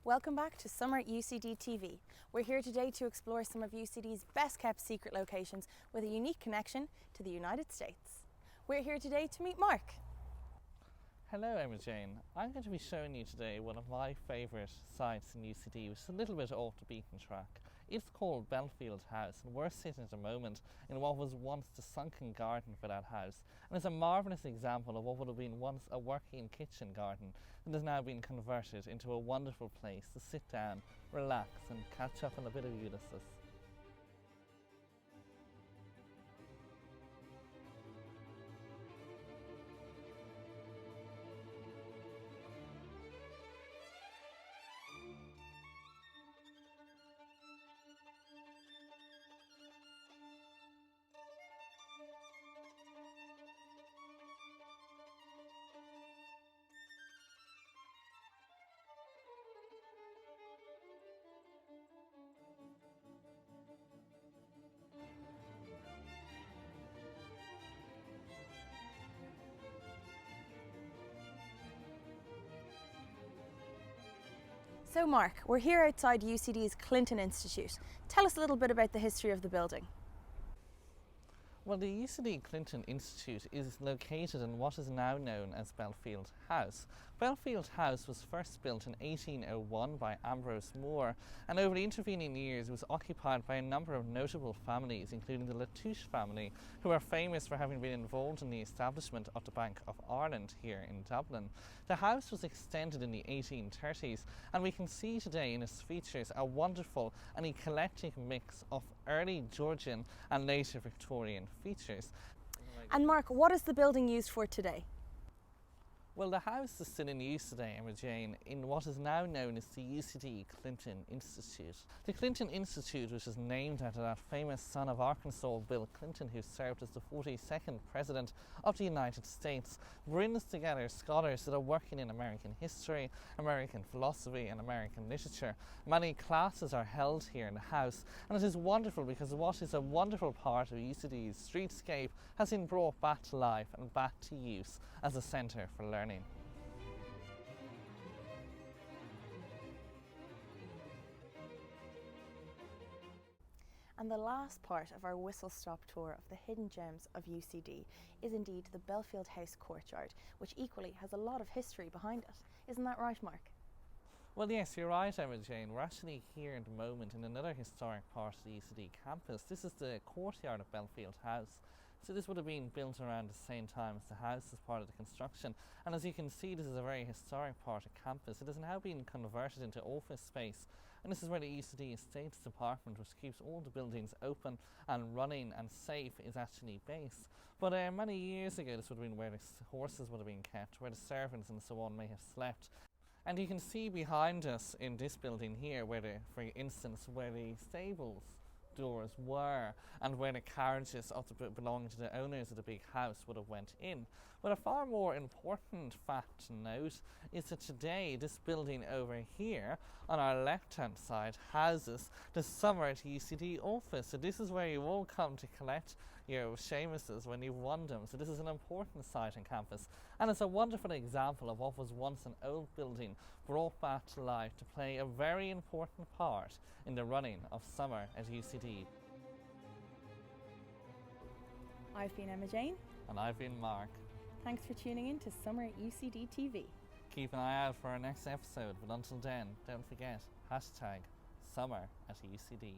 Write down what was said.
Welcome back to Summer at UCD TV. We're here today to explore some of UCD's best kept secret locations with a unique connection to the United States. We're here today to meet Mark. Hello EmmaJane. I'm going to be showing you today one of my favourite sites in UCD, which is a little bit off the beaten track. It's called Belfield House, and we're sitting at the moment in what was once the sunken garden for that house, and it's a marvellous example of what would have been once a working kitchen garden that has now been converted into a wonderful place to sit down, relax and catch up on a bit of Ulysses. So Mark, we're here outside UCD's Clinton Institute. Tell us a little bit about the history of the building. Well, the UCD Clinton Institute is located in what is now known as Belfield House. Belfield House was first built in 1801 by Ambrose Moore, and over the intervening years it was occupied by a number of notable families, including the Latouche family, who are famous for having been involved in the establishment of the Bank of Ireland here in Dublin. The house was extended in the 1830s, and we can see today in its features a wonderful and eclectic mix of early Georgian and later Victorian features. And Mark, what is the building used for today? Well, the house is still in use today, EmmaJane, in what is now known as the UCD Clinton Institute. The Clinton Institute, which is named after that famous son of Arkansas, Bill Clinton, who served as the 42nd President of the United States, brings together scholars that are working in American history, American philosophy and American literature. Many classes are held here in the house, and it is wonderful because what is a wonderful part of UCD's streetscape has been brought back to life and back to use as a centre for learning. And the last part of our whistle-stop tour of the hidden gems of UCD is indeed the Belfield House courtyard, which equally has a lot of history behind it. Isn't that right, Mark? Well, yes, you're right, EmmaJane. We're actually here at the moment in another historic part of the UCD campus. This is the courtyard of Belfield House. So this would have been built around the same time as the house as part of the construction. And as you can see, this is a very historic part of campus. It has now been converted into office space. And this is where the UCD Estates Department, which keeps all the buildings open and running and safe, is actually based. But many years ago, this would have been where the horses would have been kept, where the servants and so on may have slept. And you can see behind us in this building here, for instance, where the stables doors were and where the carriages belonging to the owners of the big house would have went in. But a far more important fact to note is that today this building over here on our left hand side houses the Summer at UCD office. So this is where you all come to collect your Seamuses when you've won them. So this is an important site on campus, and it's a wonderful example of what was once an old building brought back to life to play a very important part in the running of Summer at UCD. I've been EmmaJane. And I've been Mark. Thanks for tuning in to Summer at UCD TV. Keep an eye out for our next episode, but until then, don't forget, #Summer at UCD.